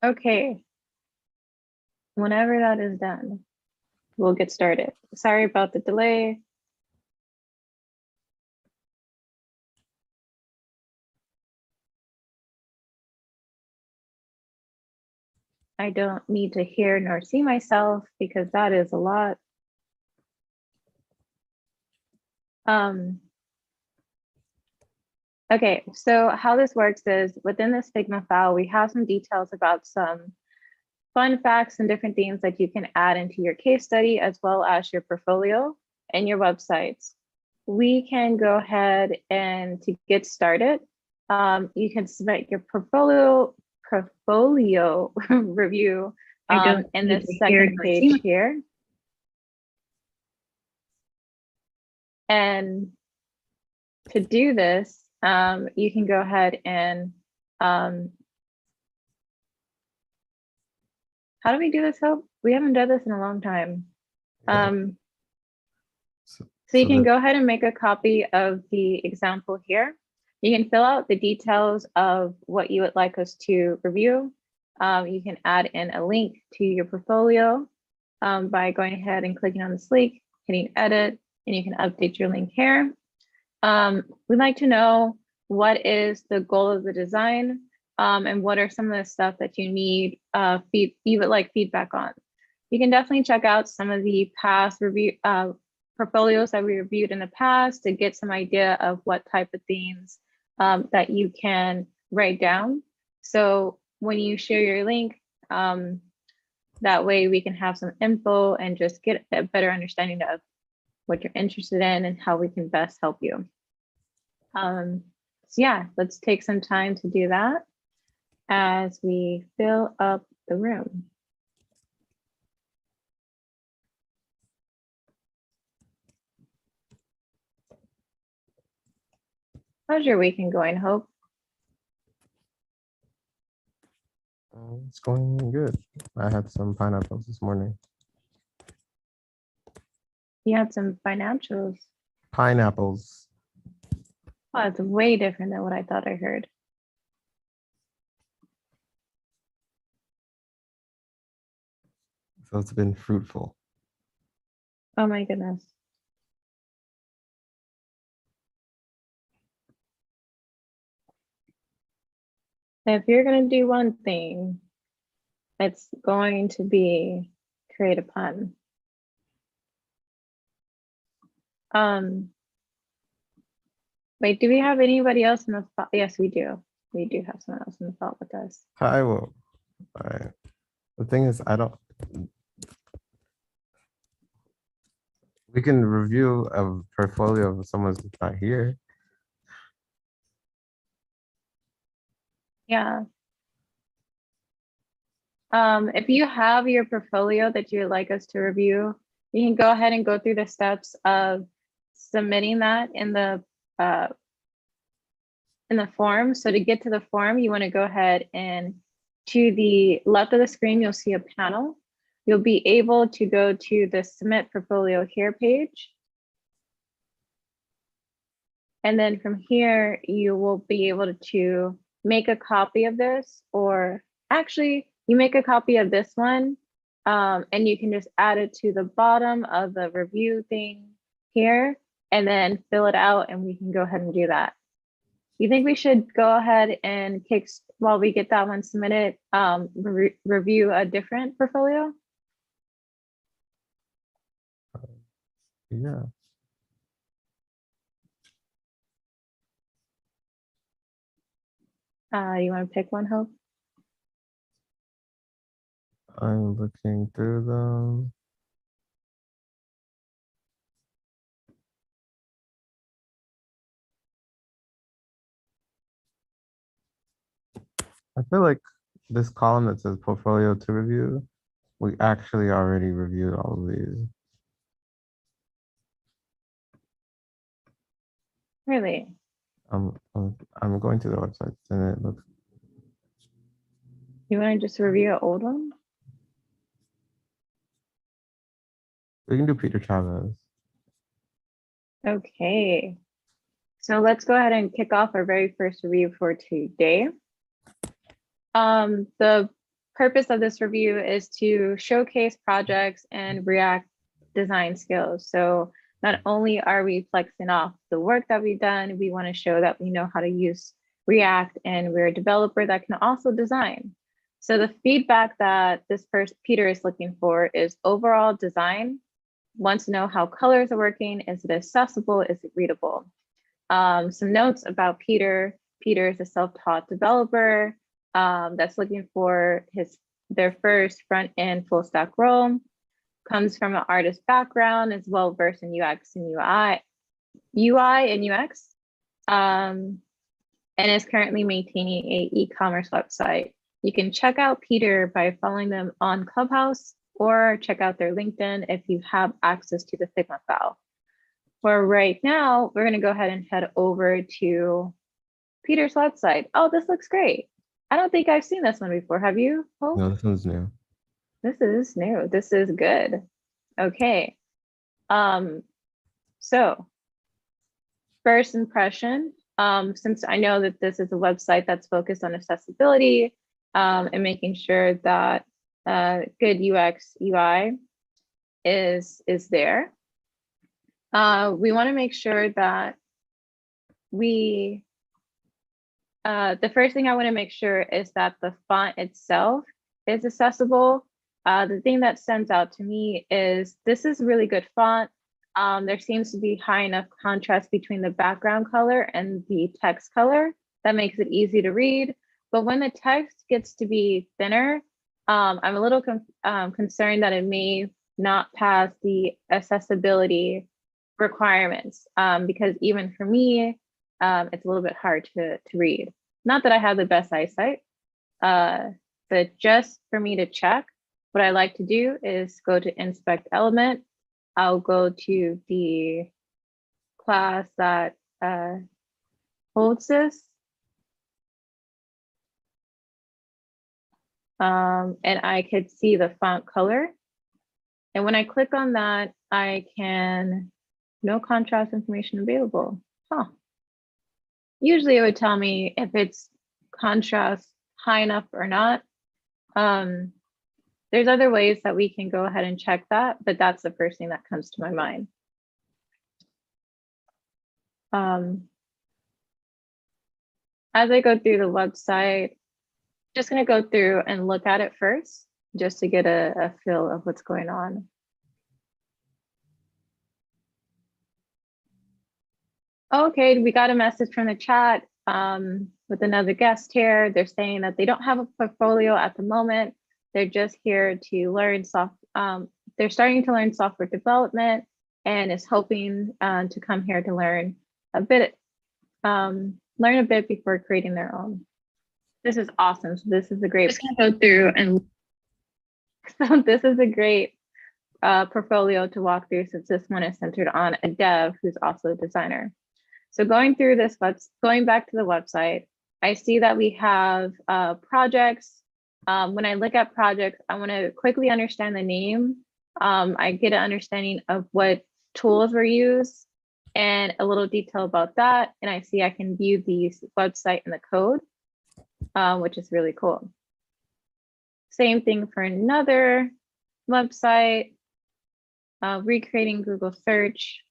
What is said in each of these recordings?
Okay, whenever that is done, we'll get started. Sorry about the delay. I don't need to hear nor see myself because that is a lot. Okay, so how this works is within this Figma file, we have some details about some fun facts and different things that you can add into your case study as well as your portfolio and your websites. We can go ahead and to get started, you can submit your portfolio review in this second page here. And to do this, you can go ahead and how do we do this, Hope? We haven't done this in a long time. So you can go ahead and make a copy of the example here. You can fill out the details of what you would like us to review. You can add in a link to your portfolio by going ahead and clicking on this link, hitting edit, and you can update your link here. We'd like to know what is the goal of the design and what are some of the stuff that you need you would like feedback on. You can definitely check out some of the past review portfolios that we reviewed in the past to get some idea of what type of themes that you can write down. So when you share your link, that way we can have some info and just get a better understanding of what you're interested in and how we can best help you. So yeah, let's take some time to do that as we fill up the room. How's your weekend going, Hope? It's going good. I had some pineapples this morning. You had some financials. Pineapples. Oh, it's way different than what I thought I heard. So it's been fruitful. Oh my goodness. If you're going to do one thing, it's going to be create a pun. Wait, do we have anybody else in the thought? Yes, we do. We do have someone else in the thought with us. I will. All right. The thing is, we can review a portfolio of someone's not here. Yeah. If you have your portfolio that you would like us to review, you can go ahead and go through the steps of submitting that in the form. So to get to the form, you want to go ahead and to the left of the screen, you'll see a panel. You'll be able to go to the submit portfolio here page. And then from here, you will be able to make a copy of this, or actually you make a copy of this one and you can just add it to the bottom of the review thing here and then fill it out and we can go ahead and do that. You think we should go ahead and while we get that one submitted, review a different portfolio? Yeah. You want to pick one, Hope? I'm looking through them. I feel like this column that says portfolio to review, we actually already reviewed all of these. Really? I'm going to the website and it looks. You want to just review an old one? We can do Peter Chavez. Okay. So let's go ahead and kick off our very first review for today. The purpose of this review is to showcase projects and React design skills. So not only are we flexing off the work that we've done, we want to show that we know how to use React and we're a developer that can also design. So the feedback that this person, Peter, is looking for is overall design, wants to know how colors are working. Is it accessible? Is it readable? Some notes about Peter. Peter is a self-taught developer that's looking for their first front-end full stack role, comes from an artist background, is well-versed in UX and UI and UX, and is currently maintaining a e-commerce website. You can check out Peter by following them on Clubhouse or check out their LinkedIn if you have access to the Figma file. For right now, we're going to go ahead and head over to Peter's website. Oh, this looks great. I don't think I've seen this one before. Have you? Oh, No, this one's new. this is new. This is good. Okay. So first impression, since I know that this is a website that's focused on accessibility and making sure that good UX UI is there. We want to make sure that the first thing I want to make sure is that the font itself is accessible. The thing that stands out to me is this is really good font. There seems to be high enough contrast between the background color and the text color that makes it easy to read. But when the text gets to be thinner, I'm a little concerned that it may not pass the accessibility requirements because even for me, it's a little bit hard to read. Not that I have the best eyesight, but just for me to check, what I like to do is go to inspect element. I'll go to the class that holds this. And I could see the font color. And when I click on that, I can, no contrast information available. Huh. Usually it would tell me if it's contrast high enough or not. There's other ways that we can go ahead and check that, but that's the first thing that comes to my mind. As I go through the website, just going to go through and look at it first, just to get a feel of what's going on. Okay, we got a message from the chat with another guest here. They're saying that they don't have a portfolio at the moment. They're just here to learn they're starting to learn software development and is hoping to come here to learn a bit before creating their own. This is awesome. So this is a great, just gonna go through and so this is a great portfolio to walk through since this one is centered on a dev who's also a designer. So going through this, going back to the website, I see that we have projects. When I look at projects, I want to quickly understand the name. I get an understanding of what tools were used and a little detail about that. And I see I can view the website and the code, which is really cool. Same thing for another website, recreating Google search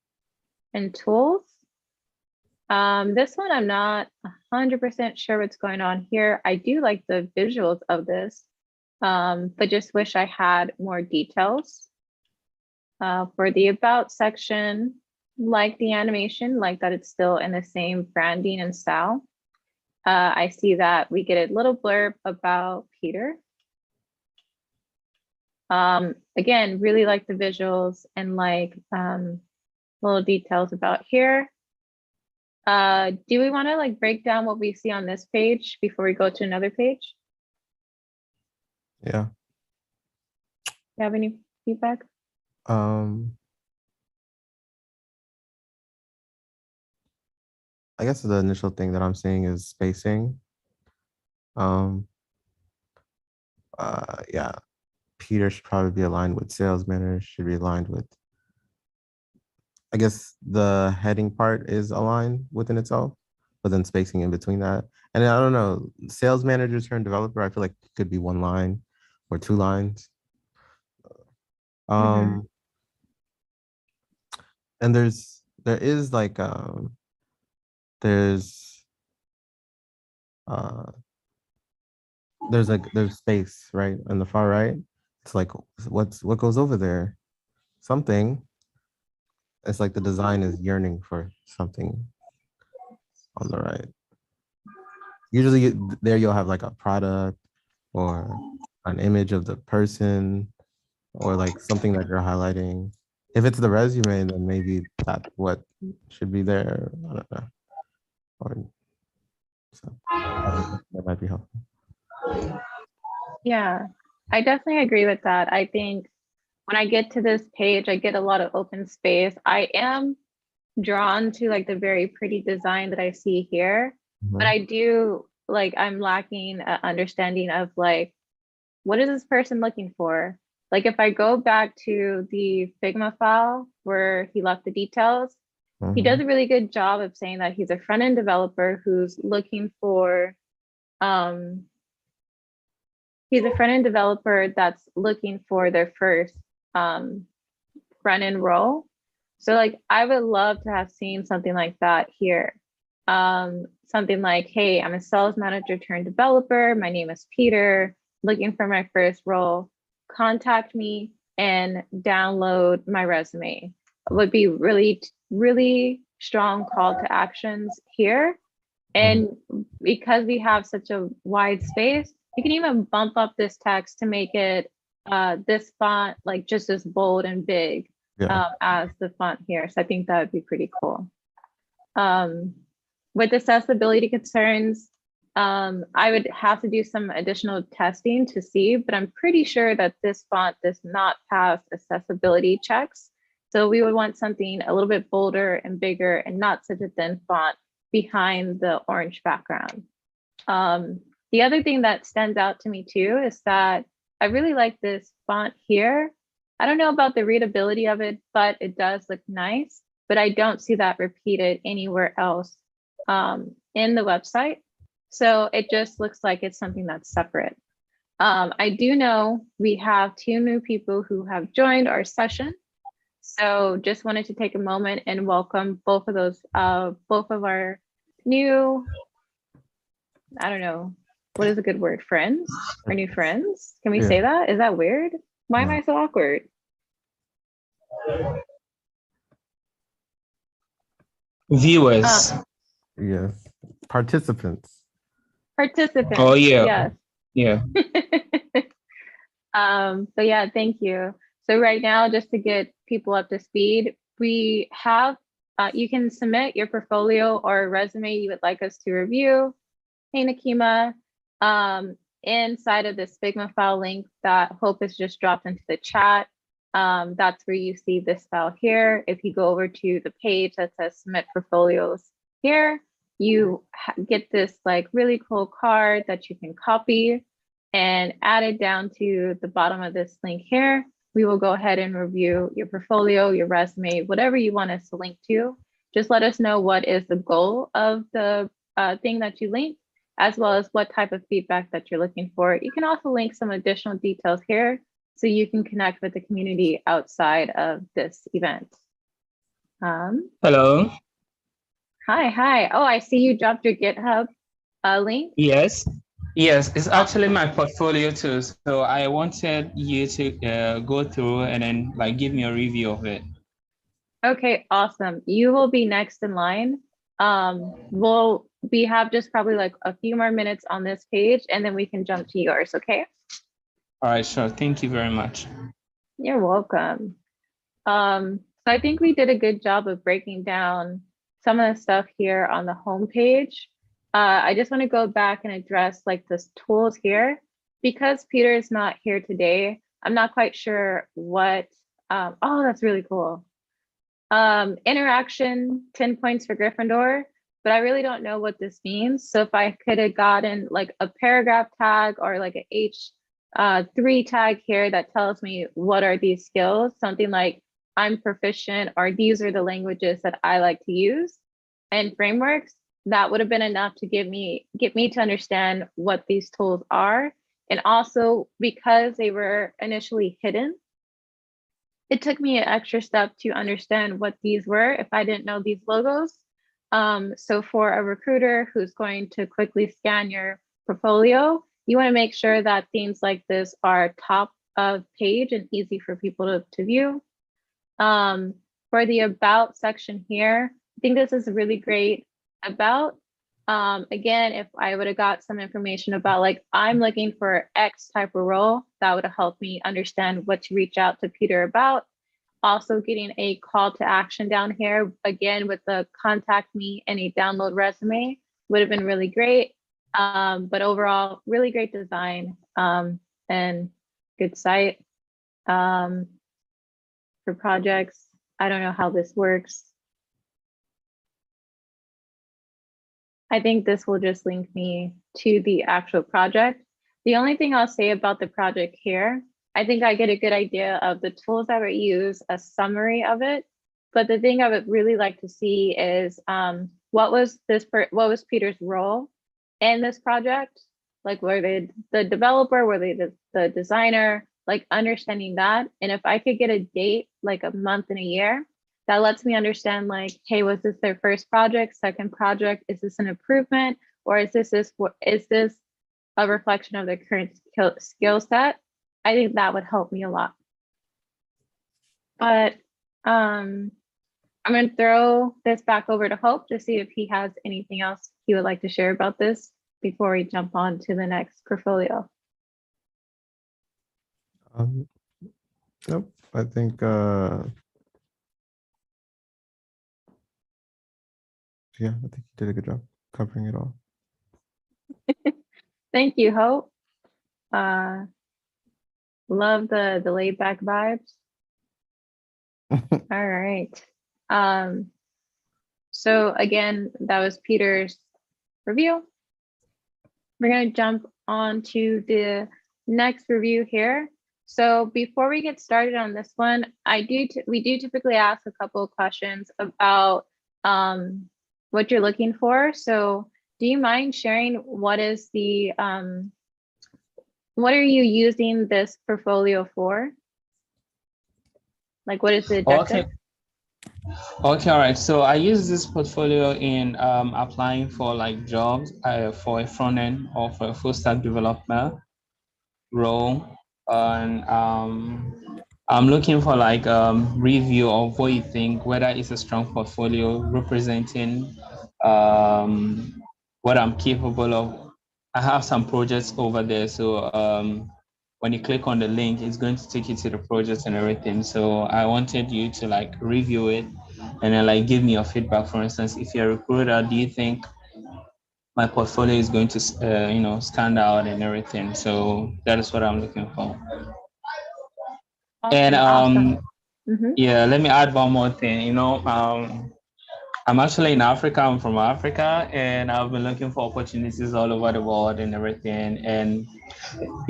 and tools. This one, I'm not 100% sure what's going on here. I do like the visuals of this, but just wish I had more details. For the about section, like the animation, like that it's still in the same branding and style. I see that we get a little blurb about Peter. Again, really like the visuals and like little details about here. Do we want to like break down what we see on this page before we go to another page? Yeah. You have any feedback? I guess the initial thing that I'm seeing is spacing. Yeah, Peter should probably be aligned with sales manager, should be aligned with, I guess the heading part is aligned within itself, but then spacing in between that. And I don't know, sales manager turned developer, I feel like it could be one line. or 2 lines. Mhm. And there is like there's uh there's space right on the far right. It's like what goes over there? Something. It's like the design is yearning for something on the right. Usually there you'll have like a product or an image of the person or like something that you're highlighting. If it's the resume, then maybe that's what should be there. I don't know. Or so that might be helpful. Yeah, I definitely agree with that. I think when I get to this page, I get a lot of open space. I am drawn to like the very pretty design that I see here, but Mhm. I do like I'm lacking a understanding of like what is this person looking for? Like if I go back to the Figma file where he left the details, he does Mhm. a really good job of saying that he's a front-end developer who's looking for um he's a front-end developer that's looking for their first um front-end role. So like I would love to have seen something like that here. Something like, hey, I'm a sales manager turned developer. My name is Peter, looking for my first role. Contact me and download my resume. Would be really, really strong call to actions here. Mhm. And because we have such a wide space, you can even bump up this text to make it this font like just as bold and big Yeah. as the font here. So I think that would be pretty cool. Um, with accessibility concerns, I would have to do some additional testing to see, but I'm pretty sure that this font does not pass accessibility checks. So we would want something a little bit bolder and bigger and not such a thin font behind the orange background. Um, the other thing that stands out to me too is that I really like this font here. I don't know about the readability of it, but it does look nice, but I don't see that repeated anywhere else in the website. So it just looks like it's something that's separate. I do know we have 2 new people who have joined our session. So just wanted to take a moment and welcome both of those, both of our new, I don't know, what is a good word? Friends? Our new friends? Can we Yeah. say that? Is that weird? Why am No. I so awkward? Viewers. Yes. Participants. Oh Participants, yeah, yes. yeah. So yeah, thank you. So right now, just to get people up to speed, we have, you can submit your portfolio or resume you would like us to review. Hey, Nakima, inside of this Figma file link that Hope has just dropped into the chat, that's where you see this file here. If you go over to the page that says submit portfolios here, you get this like really cool card that you can copy and add it down to the bottom of this link here. We will go ahead and review your portfolio, your resume, whatever you want us to link to. Just let us know what is the goal of the thing that you link, as well as what type of feedback that you're looking for. You can also link some additional details here so you can connect with the community outside of this event. Hello. Hi. Oh, I see you dropped your GitHub link. Yes. Yes, it's actually my portfolio too. So I wanted you to go through and then like give me a review of it. Okay, awesome. You will be next in line. We have just probably like a few more minutes on this page and then we can jump to yours, okay? All right, sure. Thank you very much. You're welcome. So I think we did a good job of breaking down some of the stuff here on the home page. I just want to go back and address like the tools here. Because Peter is not here today, I'm not quite sure what, oh, that's really cool. Interaction, 10 points for Gryffindor, but I really don't know what this means. So if I could have gotten like a paragraph tag or like a H3 tag here that tells me what are these skills, something like I'm proficient or these are the languages that I like to use and frameworks, that would have been enough to get me to understand what these tools are And also because they were initially hidden, it took me an extra step to understand what these were if I didn't know these logos. So for a recruiter who's going to quickly scan your portfolio, you want to make sure that things like this are top of page and easy for people to view. For the about section here, I think this is really great about. Again, if I would have got some information about like, I'm looking for X type of role, that would have helped me understand what to reach out to Peter about. Also getting a call to action down here, again, with the contact me and a download resume would have been really great. But overall, really great design and good site for projects. I don't know how this works. I think this will just link me to the actual project. The only thing I'll say about the project here, I think I get a good idea of the tools that were used, a summary of it. But the thing I would really like to see is what was Peter's role in this project? Like, were they the developer? Were they the designer? Like understanding that. And if I could get a date, like a month and a year, that lets me understand like, hey, was this their first project, second project? Is this an improvement? Or is this a reflection of their current skill set? I think that would help me a lot. But I'm going to throw this back over to Hope to see if he has anything else he would like to share about this before we jump on to the next portfolio. Nope, I think yeah, I think you did a good job covering it all. Thank you, Hope. Love the laid back vibes. All right. So again, that was Peter's review. We're going to jump on to the next review here. So before we get started on this one, we do typically ask a couple of questions about what you're looking for. So do you mind sharing what are you using this portfolio for? Like, what is the objective? Okay, all right. So I use this portfolio in applying for like jobs for a front end or for a full stack developer role. And I'm looking for like review of what you think, whether it's a strong portfolio representing what I'm capable of. I have some projects over there. So when you click on the link, it's going to take you to the projects and everything. So I wanted you to like review it and then like give me your feedback. For instance, if you're a recruiter, do you think my portfolio is going to stand out and everything? So that is what I'm looking for. Awesome, And awesome. yeah, let me add one more thing. I'm actually in Africa. I'm from Africa, and I've been looking for opportunities all over the world and everything. And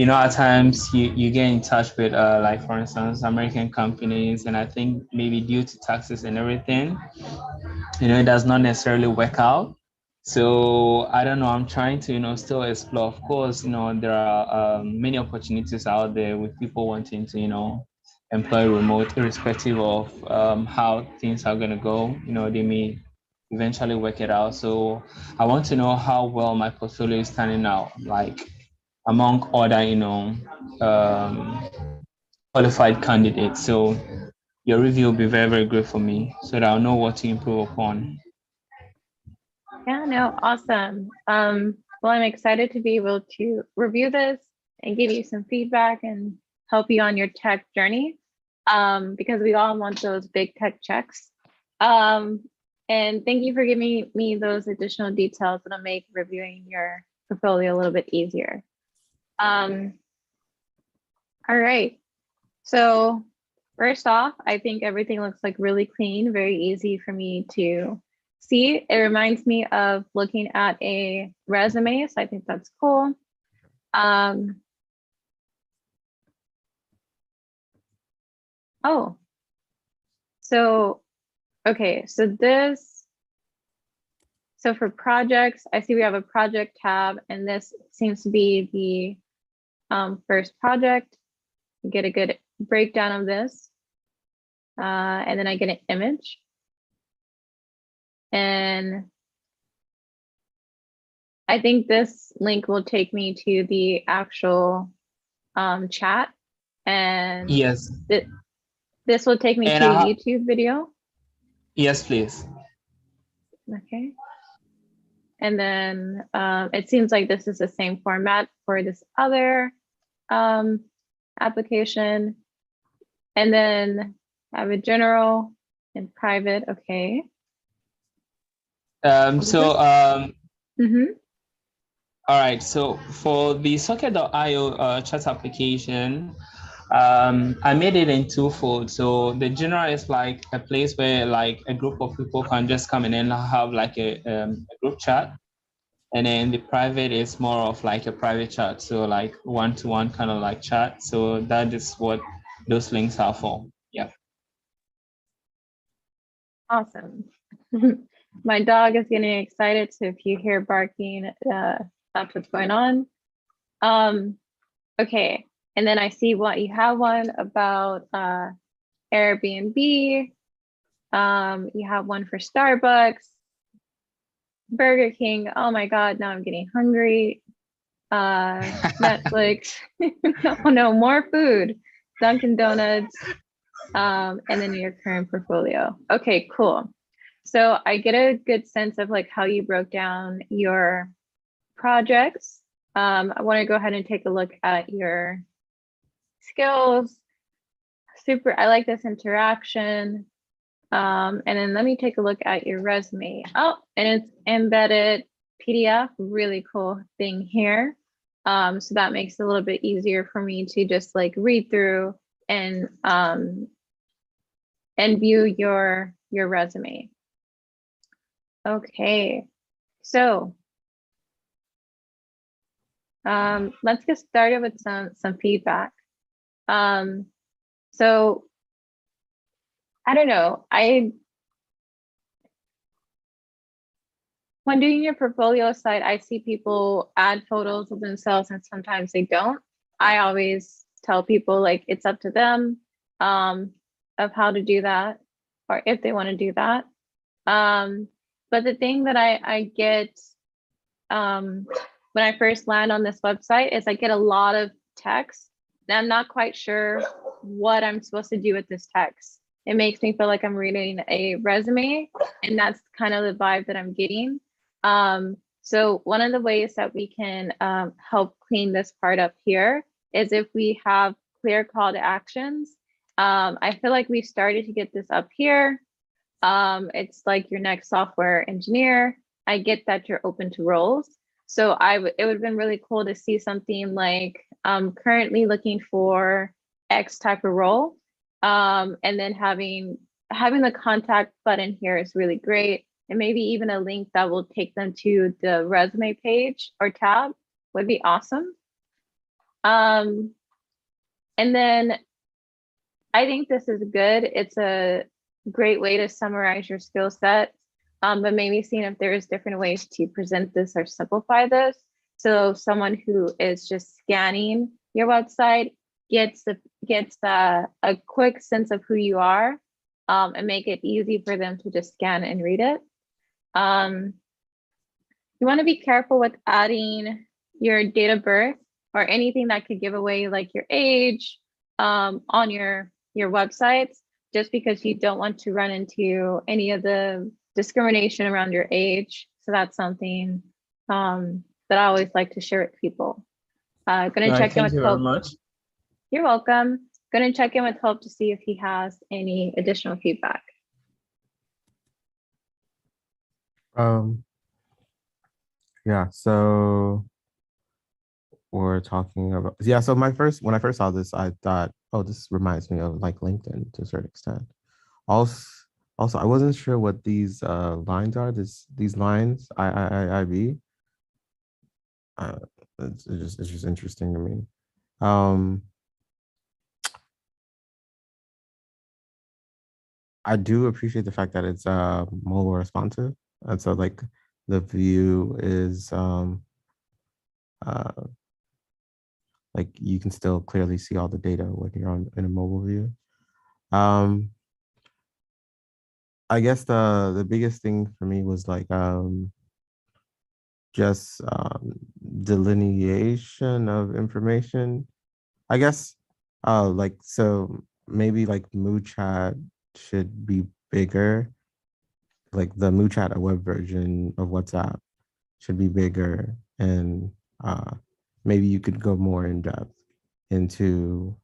at times you get in touch with like, for instance, American companies, and I think maybe due to taxes and everything, it does not necessarily work out. So I don't know. I'm trying to still explore. Of course, there are many opportunities out there with people wanting to employ remote, irrespective of how things are going to go. They may eventually work it out. So I want to know how well my portfolio is turning out, like among other qualified candidates. So your review will be very, very good for me, so that I'll know what to improve upon. Yeah, no, awesome. Well, I'm excited to be able to review this and give you some feedback and help you on your tech journey, because we all want those big tech checks. And thank you for giving me those additional details that'll make reviewing your portfolio a little bit easier. All right. So first off, I think everything looks like really clean, very easy for me to see. It reminds me of looking at a resume, so I think that's cool. Oh, so, okay, so for projects, I see we have a project tab, and this seems to be first project, get a good breakdown of this. And then I get an image. And I think this link will take me to the actual chat. And Yes. this will take me And to a YouTube video. Yes, please. Okay. And then it seems like this is the same format for this other application. And then I have a general and private. Okay. All right. So for the socket.io chat application, I made it in twofold. So the general is like a place where like a group of people can just come in and have like a group chat. And then the private is more of like a private chat. So like one-to-one kind of like chat. So that is what those links are for. Yeah. Awesome. My dog is getting excited. So if you hear barking, that's what's going on. Okay. And then I see what you have one about Airbnb. You have one for Starbucks, Burger King. Oh my God, now I'm getting hungry. Netflix. No, more food. Dunkin' Donuts. And then your current portfolio. Okay, cool. So I get a good sense of like how you broke down your projects. I want to go ahead and take a look at your skills. Super, I like this interaction. And then let me take a look at your resume. Oh, and it's embedded PDF, really cool thing here. So that makes it a little bit easier for me to just like read through and view your resume. Okay, so let's get started with some feedback. So I don't know, when doing your portfolio site, I see people add photos of themselves and sometimes they don't. I always tell people like it's up to them of how to do that or if they want to do that. But the thing that I get when I first land on this website is I get a lot of text and I'm not quite sure what I'm supposed to do with this text. It makes me feel like I'm reading a resume, and that's kind of the vibe that I'm getting. So one of the ways that we can help clean this part up here is if we have clear call to actions. I feel like we started to get this up here. It's like your next software engineer. I get that you're open to roles. So it would have been really cool to see something like currently looking for X type of role. And then having the contact button here is really great. And maybe even a link that will take them to the resume page or tab would be awesome. And then I think this is good. It's a great way to summarize your skill set, but maybe seeing if there's different ways to present this or simplify this. So someone who is just scanning your website gets a quick sense of who you are, and make it easy for them to just scan and read it. You want to be careful with adding your date of birth or anything that could give away like your age on your websites, just because you don't want to run into any of the discrimination around your age. So that's something that I always like to share with people. Gonna check in with Hope. Thank you very much. You're welcome. Gonna check in with Hope to see if he has any additional feedback. Yeah, so we're talking about, so when I first saw this, I thought, oh, this reminds me of like LinkedIn to a certain extent. Also, I wasn't sure what these lines are. These lines, IIIB. It's just interesting to me. I do appreciate the fact that it's mobile responsive, and so like the view is like you can still clearly see all the data when you're on in a mobile view. Um, I guess the biggest thing for me was like just delineation of information. I guess like so maybe like mood chat should be bigger. Like the mood chat, a web version of WhatsApp should be bigger, and maybe you could go more in depth into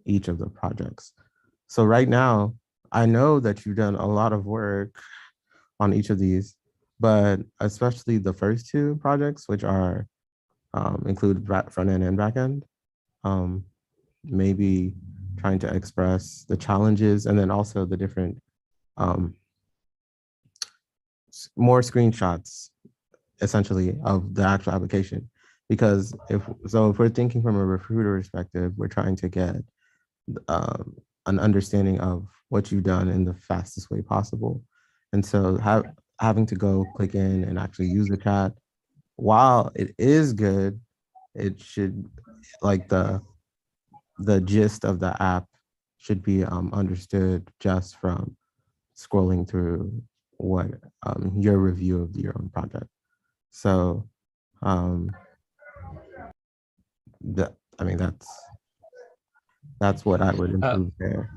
each of the projects. So right now, I know that you've done a lot of work on each of these, but especially the first two projects, which are include front end and back end, um, maybe trying to express the challenges and then also the different um, more screenshots essentially of the actual application. Because if we're thinking from a recruiter perspective, we're trying to get um, an understanding of what you've done in the fastest way possible. And so having to go click in and actually use the chat, while it is good, it should like the gist of the app should be understood just from scrolling through what your review of your own project. So um, that I mean that's what I would Uh, improve there.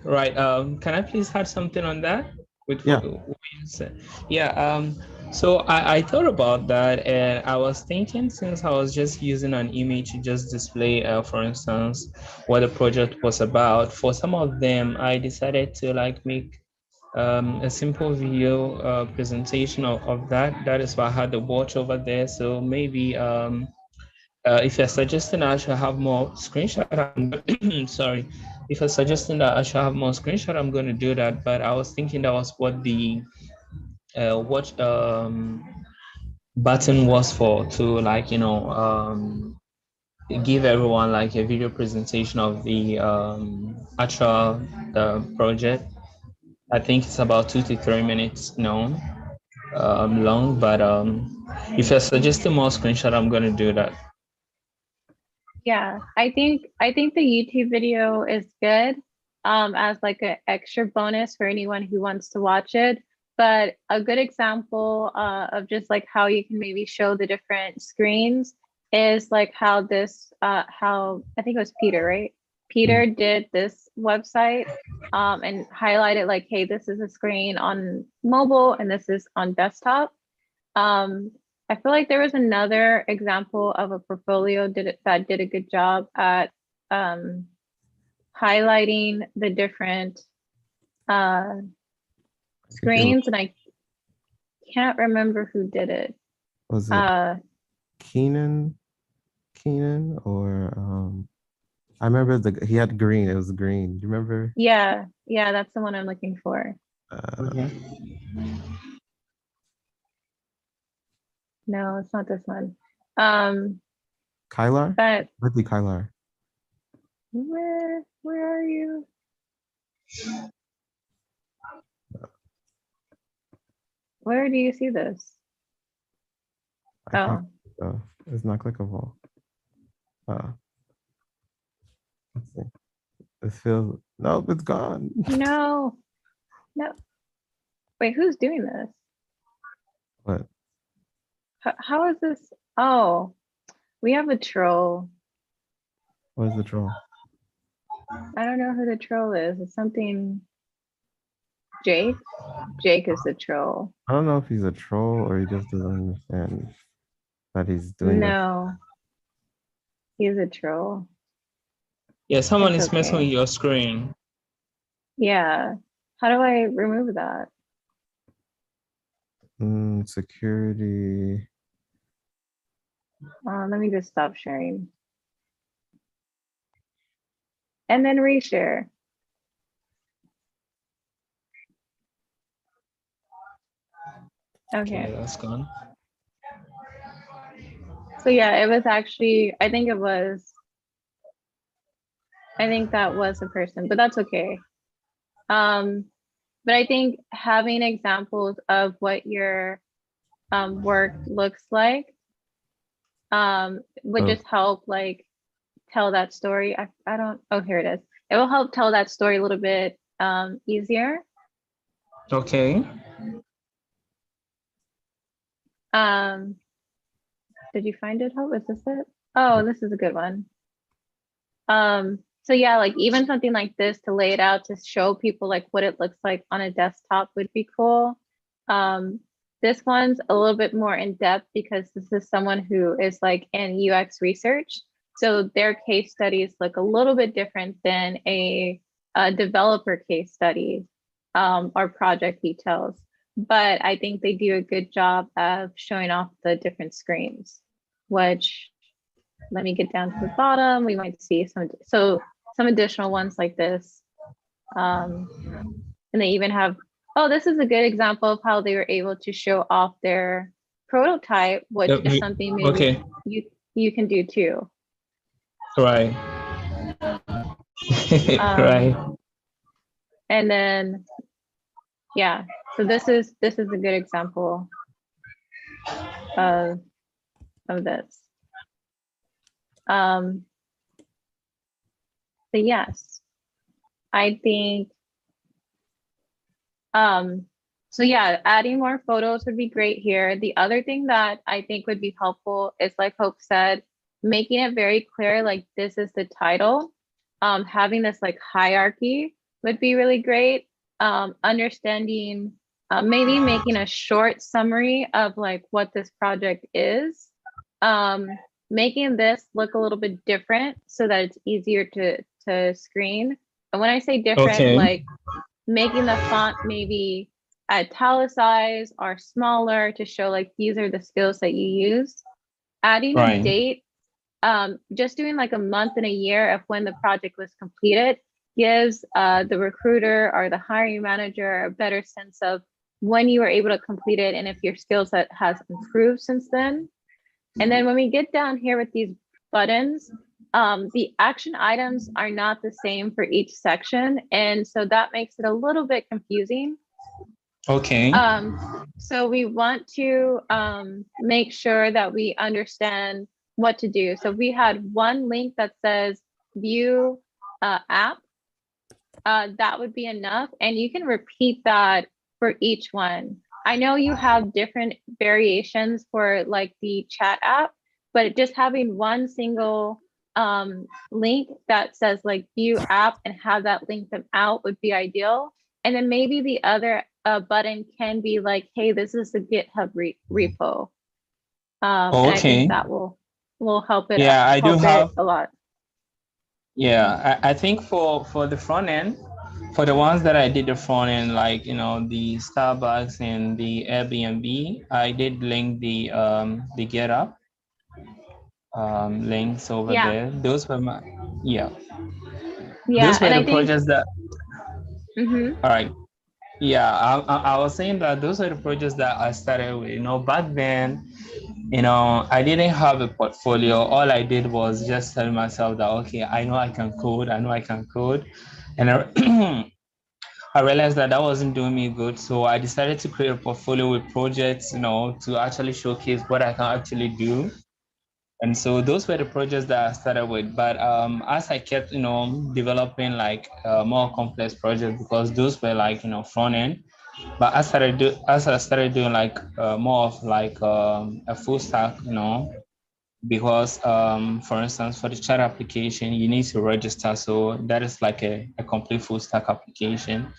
Right. Can I please add something on that with Yeah. what you said? Yeah. So I thought about that, and I was thinking, since I was just using an image to just display, for instance, what the project was about. For some of them, I decided to like make a simple video presentation of that. That is why I had the watch over there. So maybe if you're suggesting I should have more screenshot, sorry. If you're suggesting that I should have more screenshot, I'm going to do that. But I was thinking that was what the watch button was for, to like, give everyone like a video presentation of the actual project. I think it's about 2 to 3 minutes long, but if you're suggesting more screenshot, I'm going to do that. Yeah, I think the YouTube video is good as like an extra bonus for anyone who wants to watch it. But a good example of just like how you can maybe show the different screens is like how how I think it was Peter, right? Peter did this website and highlighted like, hey, this is a screen on mobile and this is on desktop. Um, I feel like there was another example of a portfolio that did a good job at um, highlighting the different I think it screens, and I can't remember who did it. was it Keenan or I remember he had green. It was green. Do you remember? Yeah, that's the one I'm looking for. Uh, No, it's not this one. Um, Kylar? but Might be Kylar. where are you? Where do you see this? I can't. Oh, It's not clickable. Let's see. It feels nope. It's gone. no, no. Wait, who's doing this? What? How is this? Oh, we have a troll. Where's the troll? I don't know who the troll is. It's something Jake. Jake is the troll. I don't know if he's a troll or he just doesn't understand that he's doing this. No, he's a troll. Yeah, someone It's is messing okay. with your screen. Yeah. How do I remove that? Security. Let me just stop sharing. And then reshare. Okay, Okay. that's gone. So yeah, it was actually, I think that was a person, but that's okay. But I think having examples of what your work looks like would Oh. just help like tell that story. I don't, oh, here it is. It will help tell that story a little bit easier. Okay. Did you find it, Hope? Is this it? Oh, this is a good one. So yeah, like even something like this to lay it out to show people like what it looks like on a desktop would be cool. This one's a little bit more in depth because this is someone who is like in UX research. So their case studies look a little bit different than a developer case study or project details. But I think they do a good job of showing off the different screens, which let me get down to the bottom. We might see some additional ones like this. And they even have, oh, this is a good example of how they were able to show off their prototype, which is something maybe Okay. you can do too. Right. Right. And then, yeah, so this is a good example of this. But yes, I think, so yeah, adding more photos would be great here. The other thing that I think would be helpful is, like Hope said, making it very clear, like this is the title. Having this like hierarchy would be really great. Understanding, maybe making a short summary of like what this project is. Making this look a little bit different so that it's easier to screen. And when I say different, Okay. like making the font maybe italicized or smaller to show like these are the skills that you use. Adding a Right. date, just doing like a month and a year of when the project was completed gives the recruiter or the hiring manager a better sense of when you were able to complete it and if your skill set has improved since then. And then when we get down here with these buttons, the action items are not the same for each section. And so that makes it a little bit confusing. Okay. So we want to make sure that we understand what to do. So we had one link that says view app. That would be enough. And you can repeat that for each one. I know you have different variations for like the chat app, but just having one single link that says like view app and have that link them out would be ideal. And then maybe the other button can be like, hey, this is the GitHub repo. And I Okay. think that will help it, Yeah, I do help have. it a lot. Yeah, I think for the front end, for the ones that I did the front end, like the Starbucks and the Airbnb, I did link the GitHub links over Yeah. there. Those were my Yeah. Those were And the I think, projects that. mhm. All right. Yeah, I was saying that those are the projects that I started with. Back then, I didn't have a portfolio. All I did was just tell myself that, okay, I know I can code. And I realized that wasn't doing me good. So I decided to create a portfolio with projects, to actually showcase what I can actually do. And so those were the projects that I started with. But as I kept, developing like more complex projects, because those were like, front end. But as I started doing like more of like a full stack, because for instance, for the chat application, you need to register. So that is like a complete full stack application.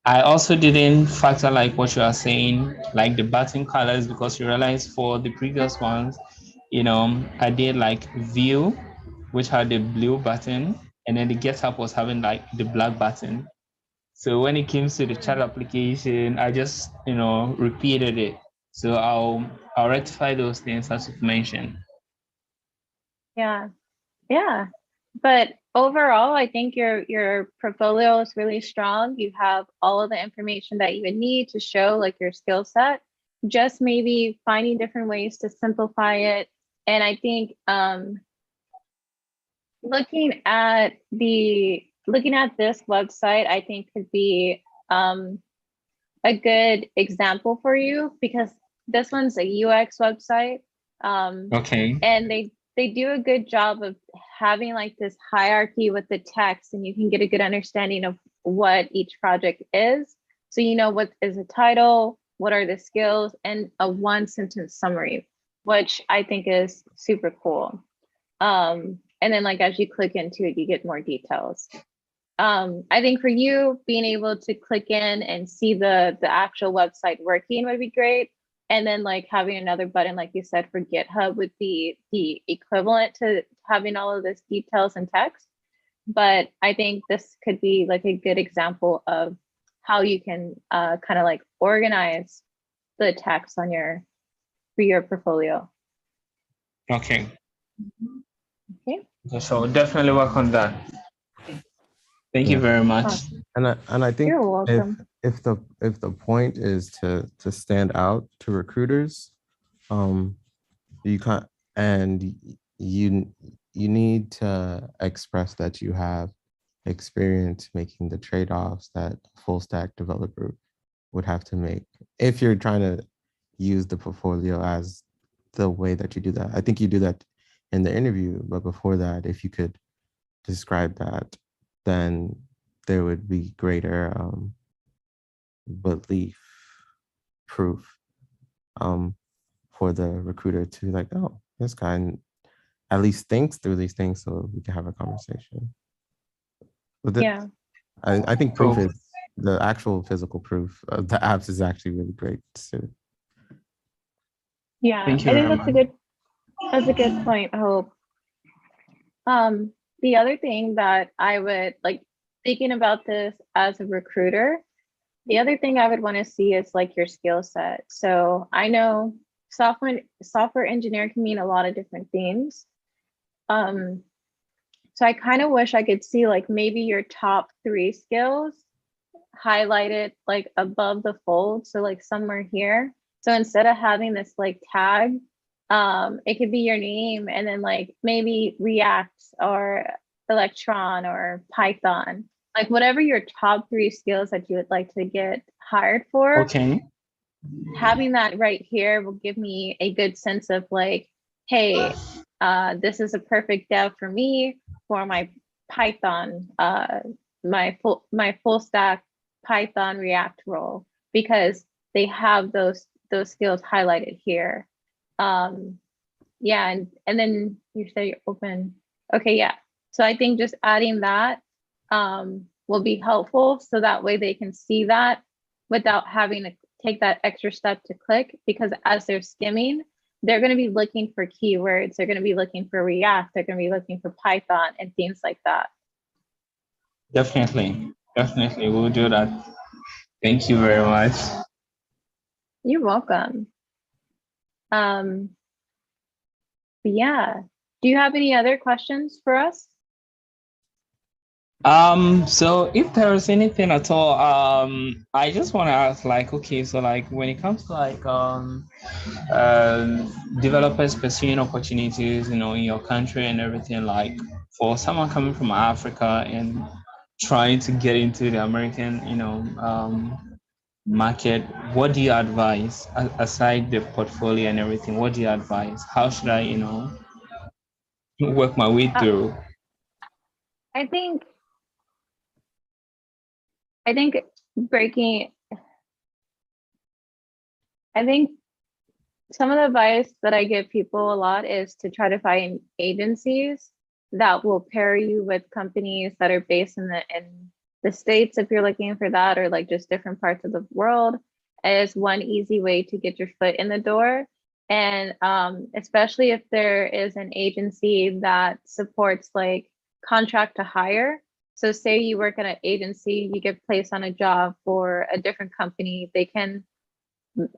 I also didn't factor like what you are saying, like the button colors, because you realize for the previous ones, I did like view, which had the blue button, and then the GitHub was having like the black button. So when it came to the chat application, I just, repeated it. So I'll rectify those things as you've mentioned. Yeah. Yeah. But overall, I think your portfolio is really strong. You have all of the information that you would need to show like your skill set. Just maybe finding different ways to simplify it. And I think looking at this website, I think could be a good example for you, because this one's a UX website. Okay. And they do a good job of having like this hierarchy with the text, and you can get a good understanding of what each project is. So you know what is the title, what are the skills, and a one sentence summary, which I think is super cool. And then like as you click into it, you get more details. I think for you, being able to click in and see the actual website working would be great. And then like having another button, like you said, for GitHub would be the equivalent to having all of this details and text. But I think this could be like a good example of how you can kind of like organize the text on for your portfolio. Okay. Okay. So definitely work on that. Thank you Yeah. very much. Awesome. And I think You're welcome. if the point is to stand out to recruiters, you can't, and you need to express that you have experience making the trade-offs that a full stack developer would have to make if you're trying to use the portfolio as the way that you do that. I think you do that in the interview, but before that, if you could describe that, then there would be greater belief proof for the recruiter to like, oh, this guy at least thinks through these things so we can have a conversation. But Yeah. I think proof Cool. is the actual physical proof of the apps is actually really great too. Yeah. Thank you I think very much. that's a good point, Hope. The other thing that I would like thinking about this as a recruiter, the other thing I would want to see is like your skill set. So I know software engineer can mean a lot of different things. So I kind of wish I could see like maybe your top 3 skills highlighted like above the fold. So like somewhere here. So instead of having this like tag, it could be your name and then like maybe React or Electron or Python, like whatever your top 3 skills that you would like to get hired for. Okay. Having that right here will give me a good sense of like, hey, this is a perfect dev for me for my Python, my full stack Python React role, because they have those skills highlighted here. Yeah, and then you say you're open. Okay, yeah. So I think just adding that will be helpful, so that way they can see that without having to take that extra step to click, because as they're skimming, they're going to be looking for keywords, they're going to be looking for React, they're going to be looking for Python and things like that. Definitely. Definitely. We'll do that. Thank you very much. You're welcome. But yeah, do you have any other questions for us? So if there's anything at all, I just want to ask, like, okay, so like when it comes to like developers pursuing opportunities, in your country and everything, like for someone coming from Africa and trying to get into the American, market, what do you advise aside the portfolio and everything? What do you advise? How should I, work my way through? I think breaking, I think some of the advice that I give people a lot is to try to find agencies that will pair you with companies that are based in the States, if you're looking for that, or like just different parts of the world, is one easy way to get your foot in the door. And especially if there is an agency that supports like contract to hire. So say you work at an agency, you get placed on a job for a different company, they can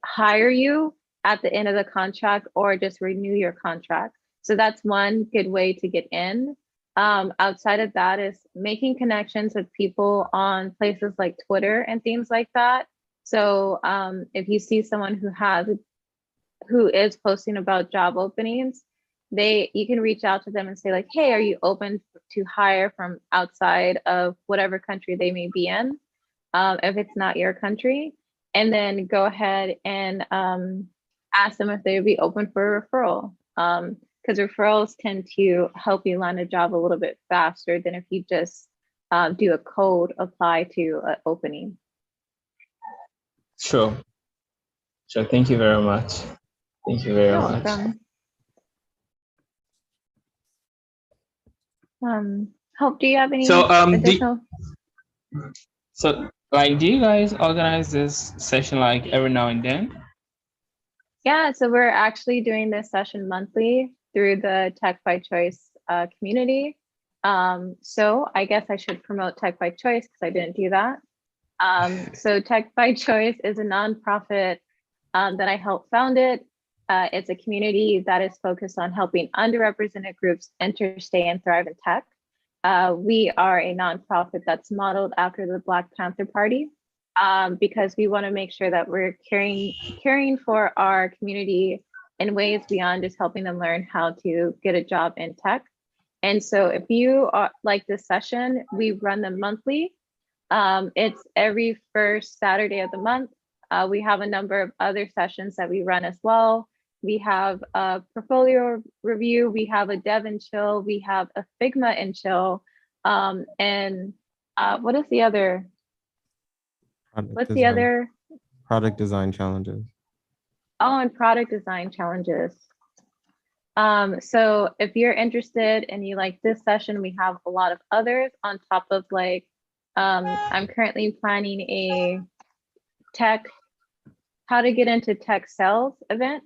hire you at the end of the contract or just renew your contract. So that's one good way to get in. Outside of that is making connections with people on places like Twitter and things like that. So if you see someone who is posting about job openings, you can reach out to them and say like, hey, are you open to hire from outside of whatever country they may be in, if it's not your country, and then go ahead and ask them if they would be open for a referral. Because referrals tend to help you land a job a little bit faster than if you just do a cold apply to an opening. Sure. Sure. Thank you very much. Thank you very You're much. welcome. Hope, do you have any So, additional? do you guys organize this session like every now and then? Yeah, so we're actually doing this session monthly through the Tech by Choice community. So I guess I should promote Tech by Choice because I didn't do that. So Tech by Choice is a nonprofit that I helped found it. It's a community that is focused on helping underrepresented groups enter, stay, and thrive in tech. We are a nonprofit that's modeled after the Black Panther Party because we want to make sure that we're caring for our community in ways beyond just helping them learn how to get a job in tech. And so if you are like this session, we run them monthly. It's every first Saturday of the month. We have a number of other sessions that we run as well. We have a portfolio review, we have a dev and chill, we have a Figma and chill, and what is the other? Product design challenges. Oh, and product design challenges. So if you're interested and you like this session, we have a lot of others on top of like, I'm currently planning a how to get into tech sales event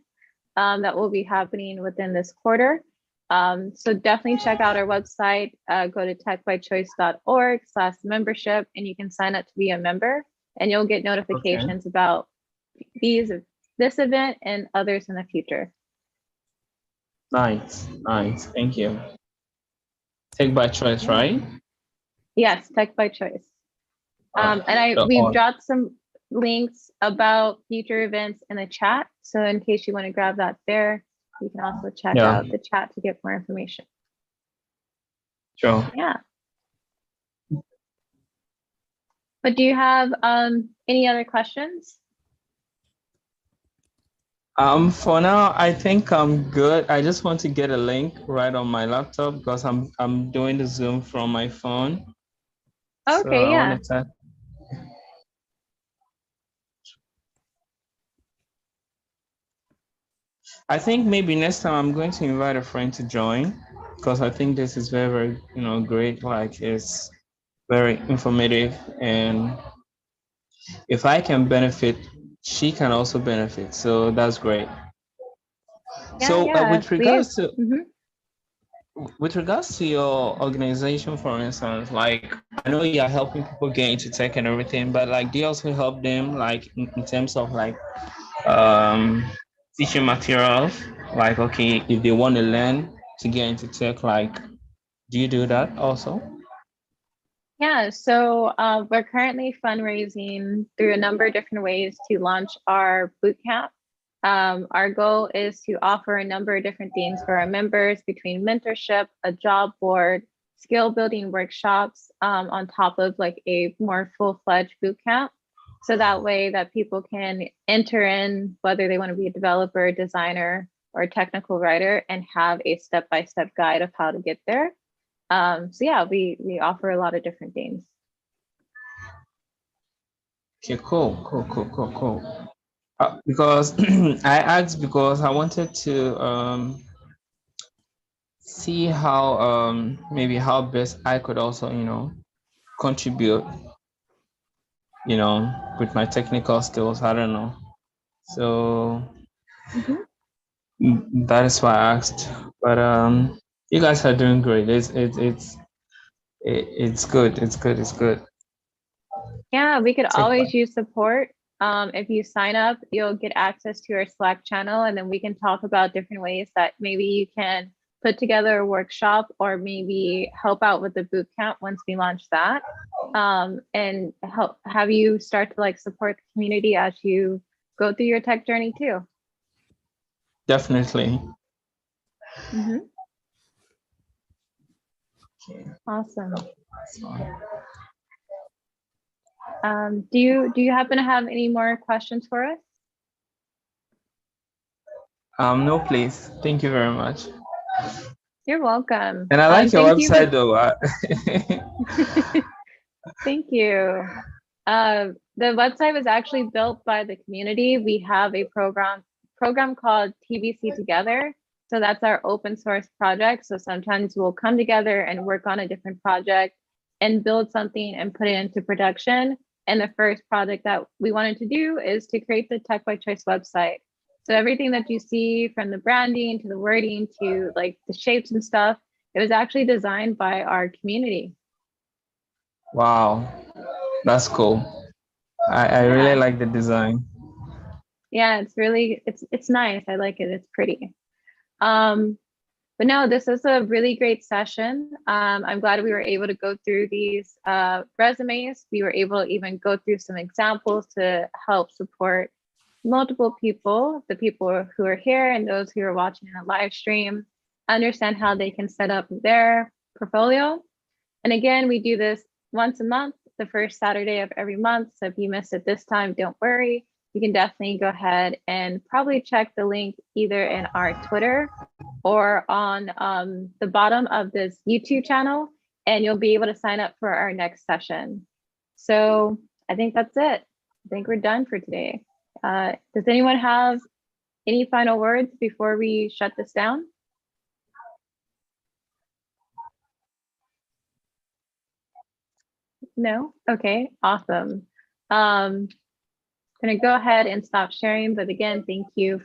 that will be happening within this quarter. So definitely check out our website, go to techbychoice.org/membership, and you can sign up to be a member and you'll get notifications about this event and others in the future. Nice. Thank you. Tech by Choice, right? Yes, Tech by Choice. And we've dropped some links about future events in the chat. So in case you want to grab that there, you can also check out the chat to get more information. Sure. Yeah. But do you have any other questions? For now, I think I'm good. I just want to get a link right on my laptop because I'm doing the Zoom from my phone. Okay, so yeah. I think maybe next time I'm going to invite a friend to join because I think this is very, very, great. Like it's very informative, and if I can benefit, she can also benefit. So that's great. Yeah, with regards to your organization, for instance, like I know you're helping people get into tech and everything, but like do you also help them like in terms of like teaching materials? Like, okay, if they want to learn to get into tech, like, do you do that also? Yeah, so we're currently fundraising through a number of different ways to launch our bootcamp. Our goal is to offer a number of different things for our members between mentorship, a job board, skill building workshops, on top of like a more full-fledged bootcamp. So that way that people can enter in whether they want to be a developer, designer, or a technical writer and have a step-by-step guide of how to get there. So yeah, we offer a lot of different things. Okay, cool. Because I asked because I wanted to see how maybe how best I could also contribute with my technical skills. I don't know, so that is why I asked. But you guys are doing great. It's good. It's good. Yeah, we could always use support. If you sign up, you'll get access to our Slack channel, and then we can talk about different ways that maybe you can put together a workshop or maybe help out with the boot camp once we launch that, and have you start to like support the community as you go through your tech journey too. Definitely. Awesome. Do you happen to have any more questions for us? No, please. Thank you very much. You're welcome. And I like your Thank you for website though. thank you. The website was actually built by the community. We have a program called TBC Together. So that's our open source project. So sometimes we'll come together and work on a different project and build something and put it into production. And the first project that we wanted to do is to create the Tech by Choice website. So everything that you see, from the branding to the wording to like the shapes and stuff, it was actually designed by our community. Wow, that's cool. I really Yeah. like the design. Yeah, it's really it's nice. I like it. It's pretty. But no, this is a really great session. I'm glad we were able to go through these resumes. We were able to even go through some examples to help support multiple people, the people who are here and those who are watching in a live stream, understand how they can set up their portfolio. And again, we do this once a month, the first Saturday of every month. So if you missed it this time, don't worry. You can definitely go ahead and probably check the link either in our Twitter or on the bottom of this YouTube channel, and you'll be able to sign up for our next session. So I think that's it. I think we're done for today. Does anyone have any final words before we shut this down? No? Okay, awesome. I'm gonna go ahead and stop sharing, but again, thank you